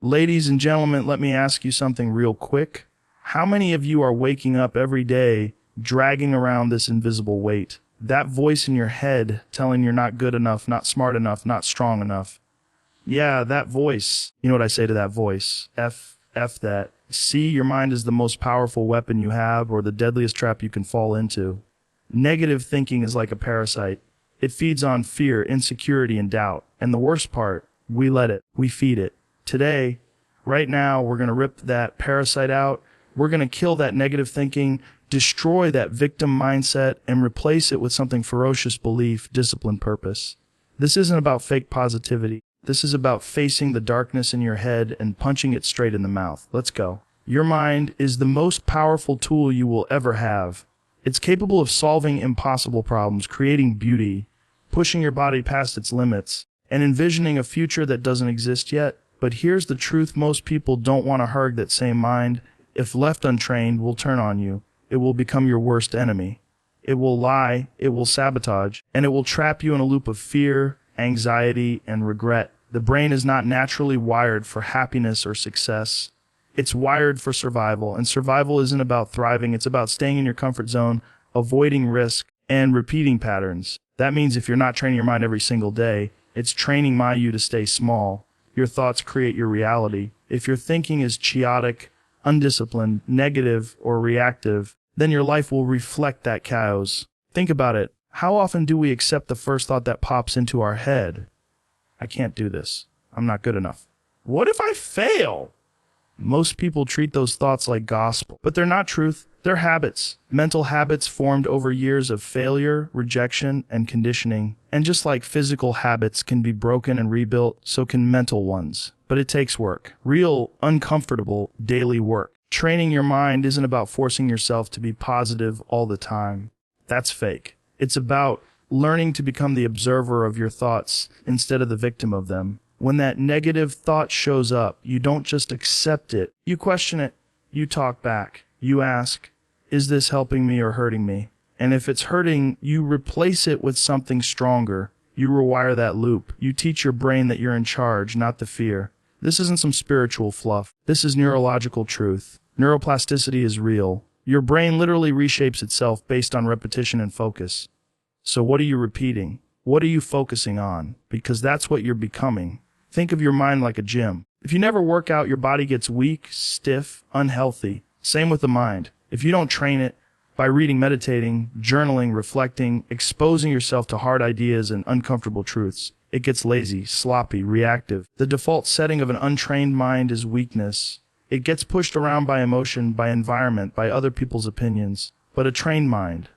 Ladies and gentlemen, let me ask you something real quick. How many of you are waking up every day dragging around this invisible weight? That voice in your head telling you're not good enough, not smart enough, not strong enough. Yeah, that voice. You know what I say to that voice? F that. See, your mind is the most powerful weapon you have, or the deadliest trap you can fall into. Negative thinking is like a parasite. It feeds on fear, insecurity, and doubt. And the worst part, we let it. We feed it. Today, right now, we're going to rip that parasite out. We're going to kill that negative thinking, destroy that victim mindset, and replace it with something ferocious: belief, discipline, purpose. This isn't about fake positivity. This is about facing the darkness in your head and punching it straight in the mouth. Let's go. Your mind is the most powerful tool you will ever have. It's capable of solving impossible problems, creating beauty, pushing your body past its limits, and envisioning a future that doesn't exist yet. But here's the truth: most people don't want to hug that same mind. If left untrained, will turn on you. It will become your worst enemy. It will lie, it will sabotage, and it will trap you in a loop of fear, anxiety, and regret. The brain is not naturally wired for happiness or success. It's wired for survival, and survival isn't about thriving. It's about staying in your comfort zone, avoiding risk, and repeating patterns. That means if you're not training your mind every single day, it's training you to stay small. Your thoughts create your reality. If your thinking is chaotic, undisciplined, negative, or reactive, then your life will reflect that chaos. Think about it. How often do we accept the first thought that pops into our head? I can't do this. I'm not good enough. What if I fail? Most people treat those thoughts like gospel, but they're not truth. They're habits. Mental habits formed over years of failure, rejection, and conditioning. And just like physical habits can be broken and rebuilt, so can mental ones. But it takes work. Real, uncomfortable, daily work. Training your mind isn't about forcing yourself to be positive all the time. That's fake. It's about learning to become the observer of your thoughts instead of the victim of them. When that negative thought shows up, you don't just accept it. You question it. You talk back. You ask, is this helping me or hurting me? And if it's hurting, you replace it with something stronger. You rewire that loop. You teach your brain that you're in charge, not the fear. This isn't some spiritual fluff. This is neurological truth. Neuroplasticity is real. Your brain literally reshapes itself based on repetition and focus. So what are you repeating? What are you focusing on? Because that's what you're becoming. Think of your mind like a gym. If you never work out, your body gets weak, stiff, unhealthy. Same with the mind. If you don't train it by reading, meditating, journaling, reflecting, exposing yourself to hard ideas and uncomfortable truths, it gets lazy, sloppy, reactive. The default setting of an untrained mind is weakness. It gets pushed around by emotion, by environment, by other people's opinions. But a trained mind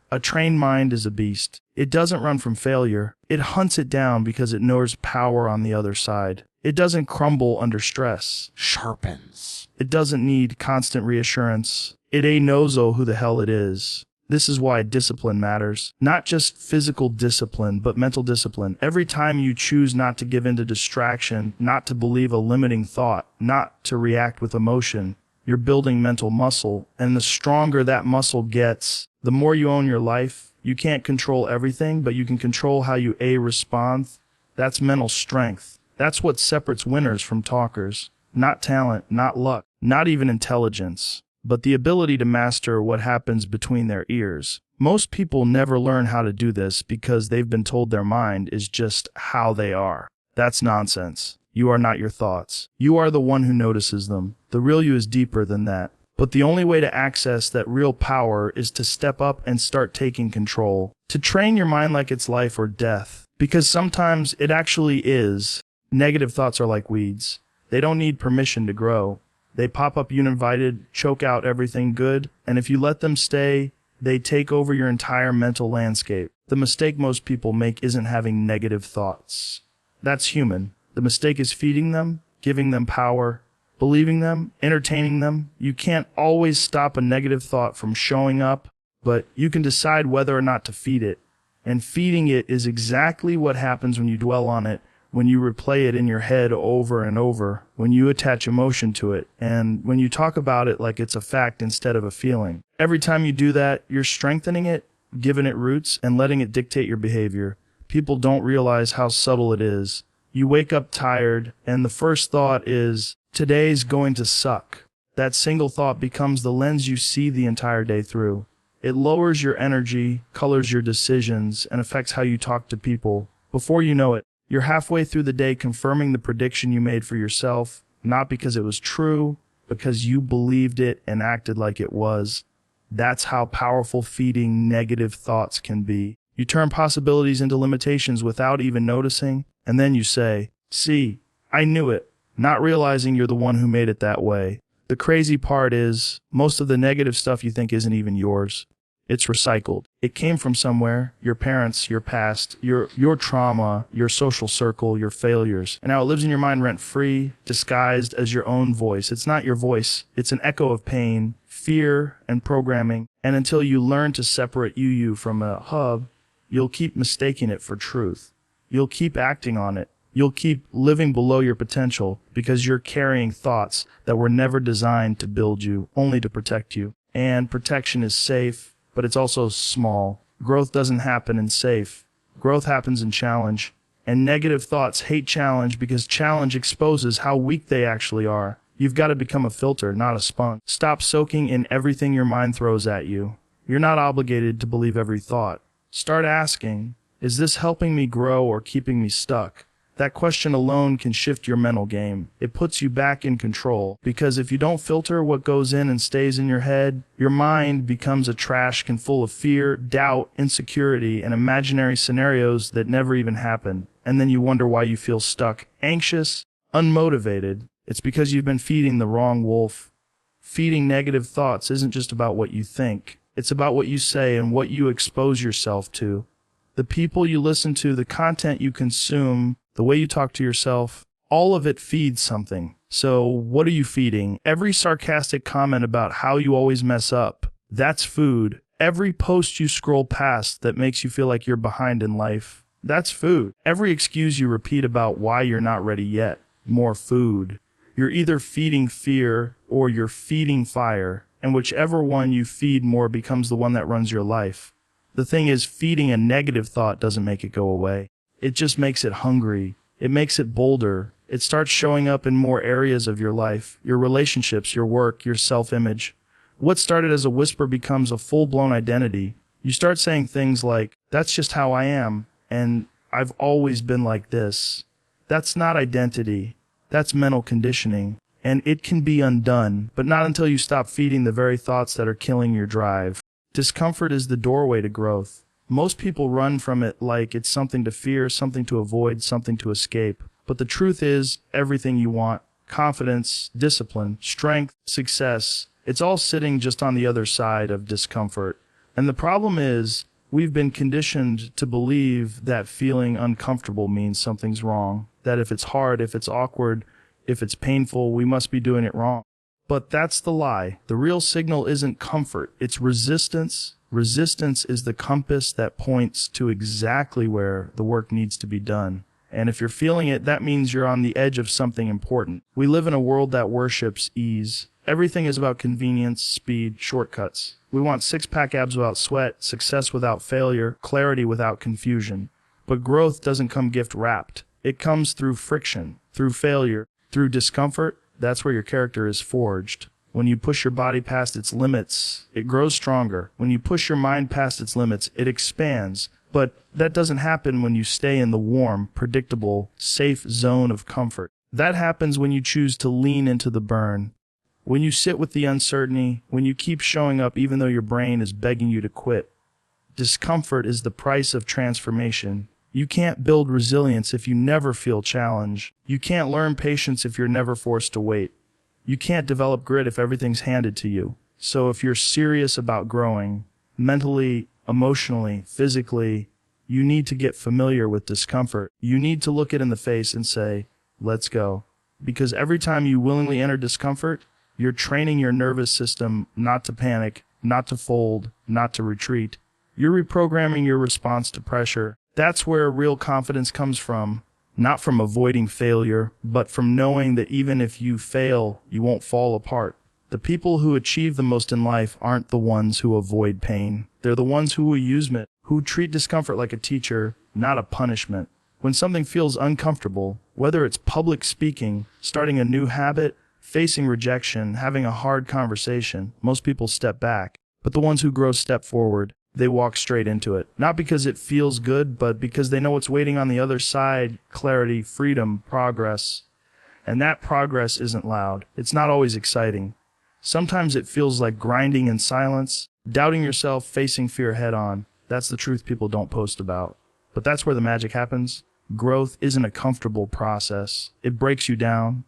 is a beast. It doesn't run from failure. It hunts it down because it knows power on the other side. It doesn't crumble under stress. Sharpens. It doesn't need constant reassurance. It knows who the hell it is. This is why discipline matters. Not just physical discipline, but mental discipline. Every time you choose not to give in to distraction, not to believe a limiting thought, not to react with emotion, you're building mental muscle. And the stronger that muscle gets, the more you own your life. You can't control everything, but you can control how you respond. That's mental strength. That's what separates winners from talkers. Not talent, not luck, not even intelligence, but the ability to master what happens between their ears. Most people never learn how to do this because they've been told their mind is just how they are. That's nonsense. You are not your thoughts. You are the one who notices them. The real you is deeper than that. But the only way to access that real power is to step up and start taking control. To train your mind like it's life or death. Because sometimes it actually is. Negative thoughts are like weeds. They don't need permission to grow. They pop up uninvited, choke out everything good, and if you let them stay, they take over your entire mental landscape. The mistake most people make isn't having negative thoughts. That's human. The mistake is feeding them, giving them power, believing them, entertaining them. You can't always stop a negative thought from showing up, but you can decide whether or not to feed it. And feeding it is exactly what happens when you dwell on it, when you replay it in your head over and over, when you attach emotion to it, and when you talk about it like it's a fact instead of a feeling. Every time you do that, you're strengthening it, giving it roots, and letting it dictate your behavior. People don't realize how subtle it is. You wake up tired, and the first thought is, Today's going to suck. That single thought becomes the lens you see the entire day through. It lowers your energy, colors your decisions, and affects how you talk to people. Before you know it, you're halfway through the day confirming the prediction you made for yourself, not because it was true, because you believed it and acted like it was. That's how powerful feeding negative thoughts can be. You turn possibilities into limitations without even noticing, and then you say, "See, I knew it," not realizing you're the one who made it that way. The crazy part is, most of the negative stuff you think isn't even yours. It's recycled. It came from somewhere, your parents, your past, your trauma, your social circle, your failures. And now it lives in your mind rent-free, disguised as your own voice. It's not your voice. It's an echo of pain, fear, and programming. And until you learn to separate you from a hub, you'll keep mistaking it for truth. You'll keep acting on it. You'll keep living below your potential because you're carrying thoughts that were never designed to build you, only to protect you. And protection is safe, but it's also small. Growth doesn't happen in safe. Growth happens in challenge. And negative thoughts hate challenge because challenge exposes how weak they actually are. You've got to become a filter, not a sponge. Stop soaking in everything your mind throws at you. You're not obligated to believe every thought. Start asking, is this helping me grow or keeping me stuck? That question alone can shift your mental game. It puts you back in control, because if you don't filter what goes in and stays in your head, your mind becomes a trash can full of fear, doubt, insecurity, and imaginary scenarios that never even happened. And then you wonder why you feel stuck, anxious, unmotivated. It's because you've been feeding the wrong wolf. Feeding negative thoughts isn't just about what you think. It's about what you say and what you expose yourself to. The people you listen to, the content you consume, the way you talk to yourself, all of it feeds something. So what are you feeding? Every sarcastic comment about how you always mess up, that's food. Every post you scroll past that makes you feel like you're behind in life, that's food. Every excuse you repeat about why you're not ready yet, more food. You're either feeding fear or you're feeding fire, and whichever one you feed more becomes the one that runs your life. The thing is, feeding a negative thought doesn't make it go away. It just makes it hungry. It makes it bolder. It starts showing up in more areas of your life, your relationships, your work, your self-image. What started as a whisper becomes a full-blown identity. You start saying things like, "That's just how I am," and "I've always been like this." That's not identity. That's mental conditioning. And it can be undone, but not until you stop feeding the very thoughts that are killing your drive. Discomfort is the doorway to growth. Most people run from it like it's something to fear, something to avoid, something to escape. But the truth is, everything you want, confidence, discipline, strength, success, it's all sitting just on the other side of discomfort. And the problem is, we've been conditioned to believe that feeling uncomfortable means something's wrong. That if it's hard, if it's awkward, if it's painful, we must be doing it wrong. But that's the lie. The real signal isn't comfort, it's resistance. Resistance is the compass that points to exactly where the work needs to be done. And if you're feeling it, that means you're on the edge of something important. We live in a world that worships ease. Everything is about convenience, speed, shortcuts. We want six-pack abs without sweat, success without failure, clarity without confusion. But growth doesn't come gift-wrapped. It comes through friction, through failure, through discomfort. That's where your character is forged. When you push your body past its limits, it grows stronger. When you push your mind past its limits, it expands. But that doesn't happen when you stay in the warm, predictable, safe zone of comfort. That happens when you choose to lean into the burn. When you sit with the uncertainty, when you keep showing up even though your brain is begging you to quit. Discomfort is the price of transformation. You can't build resilience if you never feel challenge. You can't learn patience if you're never forced to wait. You can't develop grit if everything's handed to you. So if you're serious about growing, mentally, emotionally, physically, you need to get familiar with discomfort. You need to look it in the face and say, "Let's go." Because every time you willingly enter discomfort, you're training your nervous system not to panic, not to fold, not to retreat. You're reprogramming your response to pressure. That's where real confidence comes from. Not from avoiding failure, but from knowing that even if you fail, you won't fall apart. The people who achieve the most in life aren't the ones who avoid pain. They're the ones who use it, who treat discomfort like a teacher, not a punishment. When something feels uncomfortable, whether it's public speaking, starting a new habit, facing rejection, having a hard conversation, most people step back. But the ones who grow step forward. They walk straight into it. Not because it feels good, but because they know what's waiting on the other side: clarity, freedom, progress. And that progress isn't loud. It's not always exciting. Sometimes it feels like grinding in silence, doubting yourself, facing fear head on. That's the truth people don't post about. But that's where the magic happens. Growth isn't a comfortable process. It breaks you down.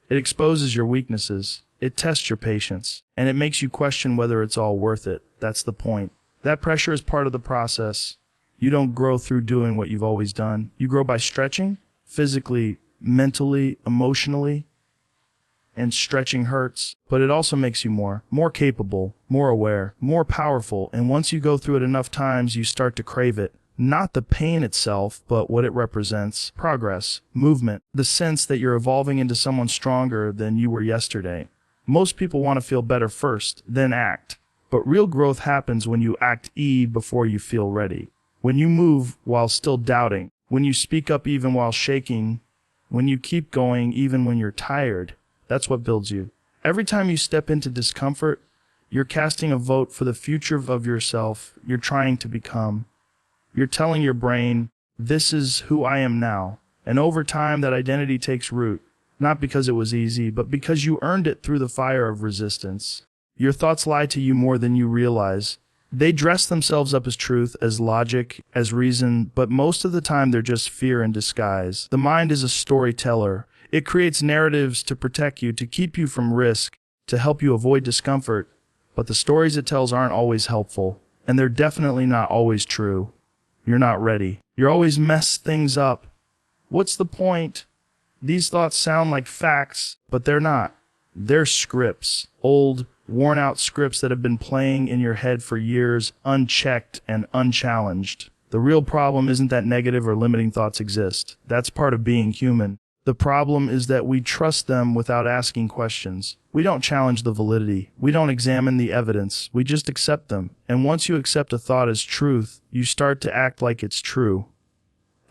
It exposes your weaknesses. It tests your patience. And it makes you question whether it's all worth it. That's the point. That pressure is part of the process. You don't grow through doing what you've always done. You grow by stretching, physically, mentally, emotionally. And stretching hurts, but it also makes you more capable, more aware, more powerful. And once you go through it enough times, you start to crave it. Not the pain itself, but what it represents: progress, movement, the sense that you're evolving into someone stronger than you were yesterday. Most people want to feel better first, then act. But real growth happens when you act before you feel ready. When you move while still doubting. When you speak up even while shaking. When you keep going even when you're tired. That's what builds you. Every time you step into discomfort, you're casting a vote for the future of yourself you're trying to become. You're telling your brain, this is who I am now. And over time, that identity takes root. Not because it was easy, but because you earned it through the fire of resistance. Your thoughts lie to you more than you realize. They dress themselves up as truth, as logic, as reason, but most of the time they're just fear in disguise. The mind is a storyteller. It creates narratives to protect you, to keep you from risk, to help you avoid discomfort. But the stories it tells aren't always helpful, and they're definitely not always true. You're not ready. You're always mess things up. What's the point? These thoughts sound like facts, but they're not. They're scripts. Old, worn-out scripts that have been playing in your head for years, unchecked and unchallenged. The real problem isn't that negative or limiting thoughts exist. That's part of being human. The problem is that we trust them without asking questions. We don't challenge the validity. We don't examine the evidence. We just accept them. And once you accept a thought as truth, you start to act like it's true.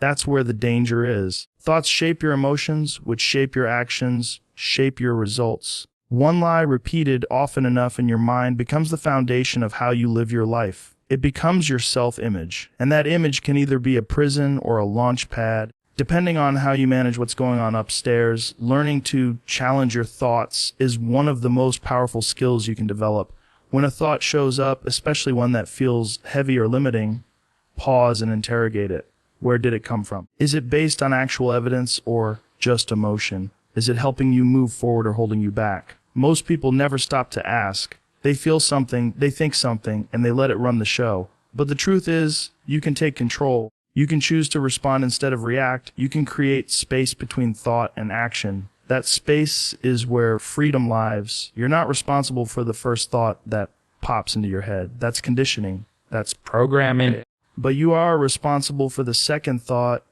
That's where the danger is. Thoughts shape your emotions, which shape your actions, shape your results. One lie repeated often enough in your mind becomes the foundation of how you live your life. It becomes your self-image. And that image can either be a prison or a launch pad. Depending on how you manage what's going on upstairs, learning to challenge your thoughts is one of the most powerful skills you can develop. When a thought shows up, especially one that feels heavy or limiting, pause and interrogate it. Where did it come from? Is it based on actual evidence or just emotion? Is it helping you move forward or holding you back? Most people never stop to ask. They feel something, they think something, and they let it run the show. But the truth is, you can take control. You can choose to respond instead of react. You can create space between thought and action. That space is where freedom lives. You're not responsible for the first thought that pops into your head. That's conditioning. That's programming. But you are responsible for the second thought,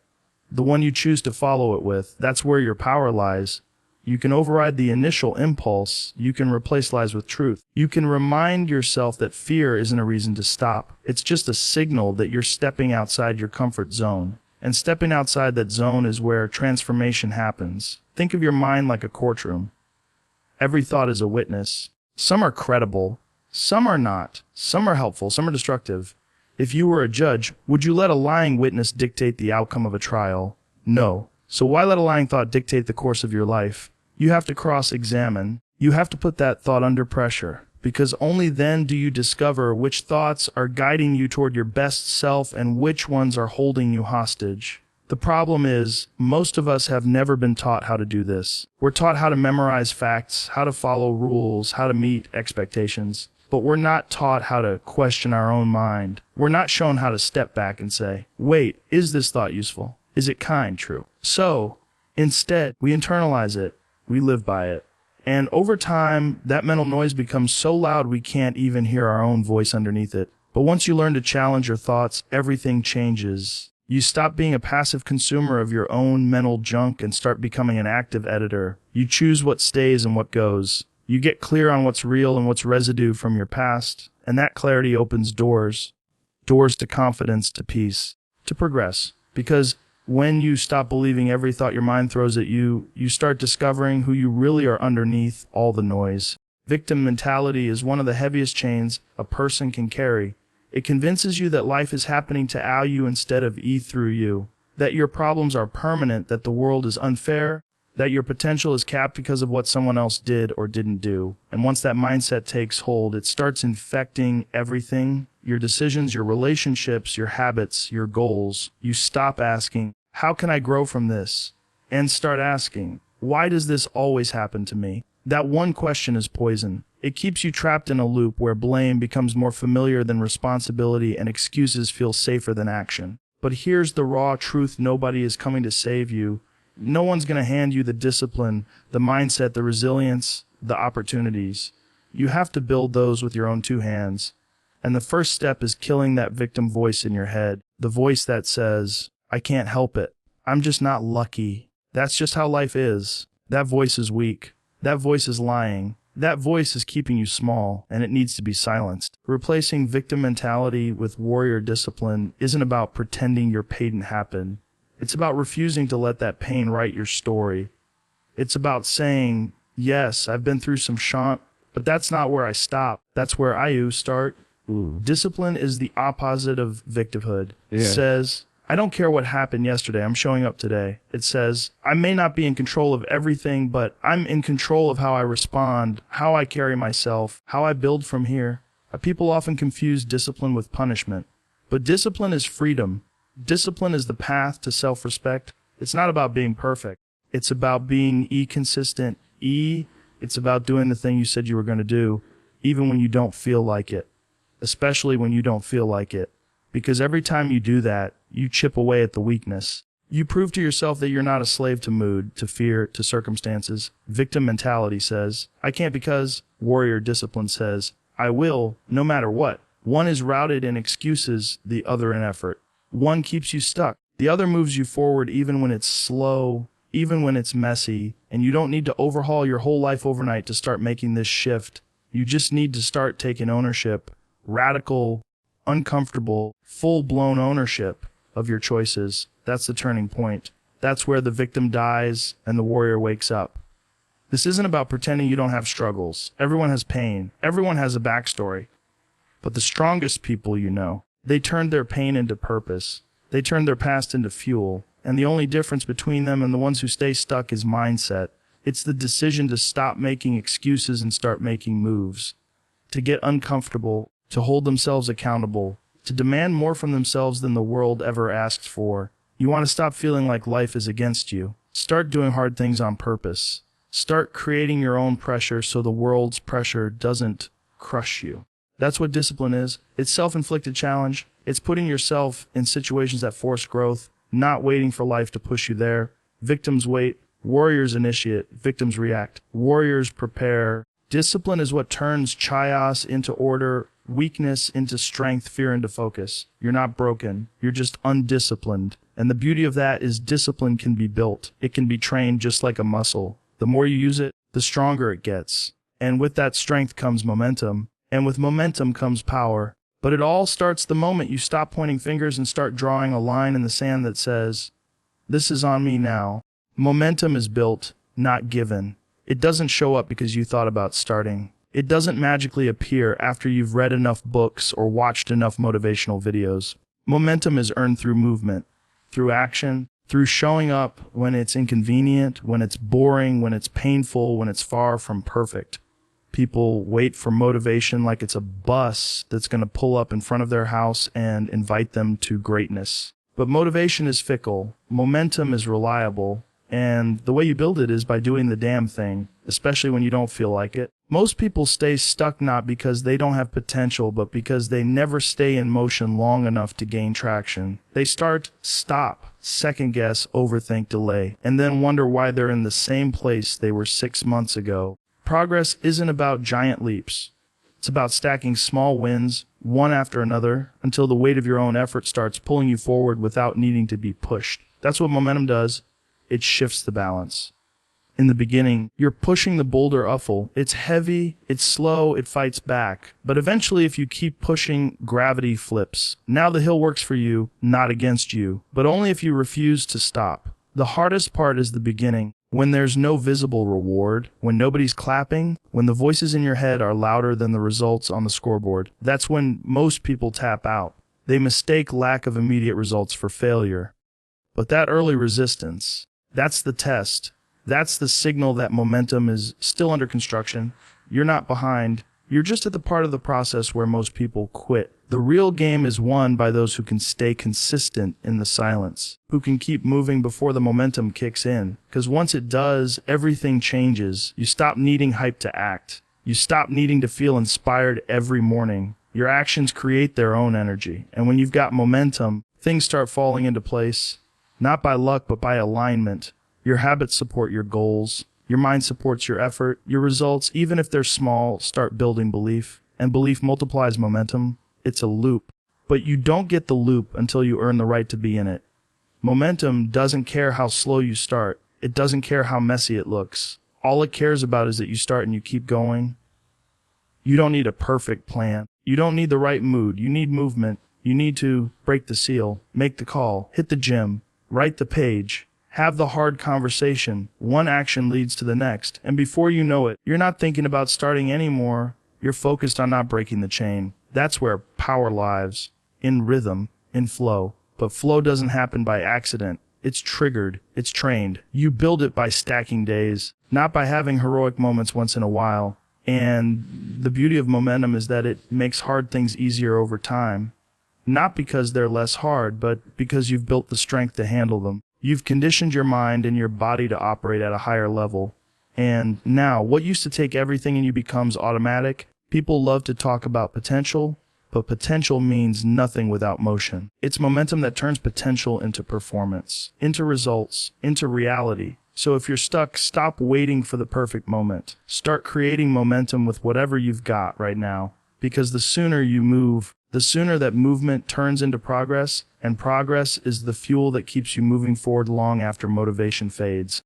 the one you choose to follow it with. That's where your power lies. You can override the initial impulse. You can replace lies with truth. You can remind yourself that fear isn't a reason to stop. It's just a signal that you're stepping outside your comfort zone. And stepping outside that zone is where transformation happens. Think of your mind like a courtroom. Every thought is a witness. Some are credible. Some are not. Some are helpful. Some are destructive. If you were a judge, would you let a lying witness dictate the outcome of a trial? No. So why let a lying thought dictate the course of your life? You have to cross-examine. You have to put that thought under pressure, because only then do you discover which thoughts are guiding you toward your best self and which ones are holding you hostage. The problem is, most of us have never been taught how to do this. We're taught how to memorize facts, how to follow rules, how to meet expectations, but we're not taught how to question our own mind. We're not shown how to step back and say, wait, is this thought useful? Is it kind, true? So, instead, we internalize it. We live by it. And over time, that mental noise becomes so loud we can't even hear our own voice underneath it. But once you learn to challenge your thoughts, everything changes. You stop being a passive consumer of your own mental junk and start becoming an active editor. You choose what stays and what goes. You get clear on what's real and what's residue from your past. And that clarity opens doors. Doors to confidence, to peace, to progress. Because When you stop believing every thought your mind throws at you, you start discovering who you really are underneath all the noise. Victim mentality is one of the heaviest chains a person can carry. It convinces you that life is happening to you instead of through you, that your problems are permanent, that the world is unfair, that your potential is capped because of what someone else did or didn't do. And once that mindset takes hold, it starts infecting everything: your decisions, your relationships, your habits, your goals. You stop asking, how can I grow from this? And start asking, why does this always happen to me? That one question is poison. It keeps you trapped in a loop where blame becomes more familiar than responsibility and excuses feel safer than action. But here's the raw truth: nobody is coming to save you. No one's going to hand you the discipline, the mindset, the resilience, the opportunities. You have to build those with your own two hands. And the first step is killing that victim voice in your head. The voice that says, I can't help it. I'm just not lucky. That's just how life is. That voice is weak. That voice is lying. That voice is keeping you small, and it needs to be silenced. Replacing victim mentality with warrior discipline isn't about pretending your pain didn't happen. It's about refusing to let that pain write your story. It's about saying, yes, I've been through some shit, but that's not where I stop. That's where I start. Discipline is the opposite of victimhood. It says, I don't care what happened yesterday, I'm showing up today. It says, I may not be in control of everything, but I'm in control of how I respond, how I carry myself, how I build from here. People often confuse discipline with punishment, but discipline is freedom. Discipline is the path to self-respect. It's not about being perfect. It's about being consistent. It's about doing the thing you said you were going to do, even when you don't feel like it, especially when you don't feel like it. Because every time you do that, you chip away at the weakness. You prove to yourself that you're not a slave to mood, to fear, to circumstances. Victim mentality says, I can't because. Warrior discipline says, I will, no matter what. One is routed in excuses, the other in effort. One keeps you stuck. The other moves you forward even when it's slow, even when it's messy, and you don't need to overhaul your whole life overnight to start making this shift. You just need to start taking ownership, radical, uncomfortable, full-blown ownership of your choices. That's the turning point. That's where the victim dies and the warrior wakes up. This isn't about pretending you don't have struggles. Everyone has pain. Everyone has a backstory. But the strongest people you know, they turned their pain into purpose. They turned their past into fuel. And the only difference between them and the ones who stay stuck is mindset. It's the decision to stop making excuses and start making moves. To get uncomfortable, to hold themselves accountable, to demand more from themselves than the world ever asked for. You want to stop feeling like life is against you. Start doing hard things on purpose. Start creating your own pressure so the world's pressure doesn't crush you. That's what discipline is. It's self-inflicted challenge. It's putting yourself in situations that force growth, not waiting for life to push you there. Victims wait. Warriors initiate. Victims react. Warriors prepare. Discipline is what turns chaos into order, weakness into strength, fear into focus. You're not broken. You're just undisciplined. And the beauty of that is discipline can be built. It can be trained just like a muscle. The more you use it, the stronger it gets. And with that strength comes momentum. And with momentum comes power. But it all starts the moment you stop pointing fingers and start drawing a line in the sand that says, this is on me now. Momentum is built, not given. It doesn't show up because you thought about starting. It doesn't magically appear after you've read enough books or watched enough motivational videos. Momentum is earned through movement, through action, through showing up when it's inconvenient, when it's boring, when it's painful, when it's far from perfect. People wait for motivation like it's a bus that's going to pull up in front of their house and invite them to greatness. But motivation is fickle. Momentum is reliable. And the way you build it is by doing the damn thing, especially when you don't feel like it. Most people stay stuck not because they don't have potential, but because they never stay in motion long enough to gain traction. They start, stop, second guess, overthink, delay, and then wonder why they're in the same place they were 6 months ago. Progress isn't about giant leaps. It's about stacking small wins, one after another, until the weight of your own effort starts pulling you forward without needing to be pushed. That's what momentum does. It shifts the balance. In the beginning, you're pushing the boulder uphill. It's heavy, it's slow, it fights back. But eventually, if you keep pushing, gravity flips. Now the hill works for you, not against you, but only if you refuse to stop. The hardest part is the beginning, when there's no visible reward, when nobody's clapping, when the voices in your head are louder than the results on the scoreboard. That's when most people tap out. They mistake lack of immediate results for failure. But that early resistance, that's the test. That's the signal that momentum is still under construction. You're not behind. You're just at the part of the process where most people quit. The real game is won by those who can stay consistent in the silence, who can keep moving before the momentum kicks in. Because once it does, everything changes. You stop needing hype to act. You stop needing to feel inspired every morning. Your actions create their own energy. And when you've got momentum, things start falling into place, not by luck, but by alignment. Your habits support your goals. Your mind supports your effort. Your results, even if they're small, start building belief. And belief multiplies momentum. It's a loop. But you don't get the loop until you earn the right to be in it. Momentum doesn't care how slow you start. It doesn't care how messy it looks. All it cares about is that you start and you keep going. You don't need a perfect plan. You don't need the right mood. You need movement. You need to break the seal, make the call, hit the gym, write the page, have the hard conversation. One action leads to the next. And before you know it, you're not thinking about starting anymore. You're focused on not breaking the chain. That's where power lives, in rhythm, in flow. But flow doesn't happen by accident. It's triggered. It's trained. You build it by stacking days, not by having heroic moments once in a while. And the beauty of momentum is that it makes hard things easier over time. Not because they're less hard, but because you've built the strength to handle them. You've conditioned your mind and your body to operate at a higher level. And now, what used to take everything in you becomes automatic. People love to talk about potential, but potential means nothing without motion. It's momentum that turns potential into performance, into results, into reality. So if you're stuck, stop waiting for the perfect moment. Start creating momentum with whatever you've got right now. Because the sooner you move, the sooner that movement turns into progress, and progress is the fuel that keeps you moving forward long after motivation fades.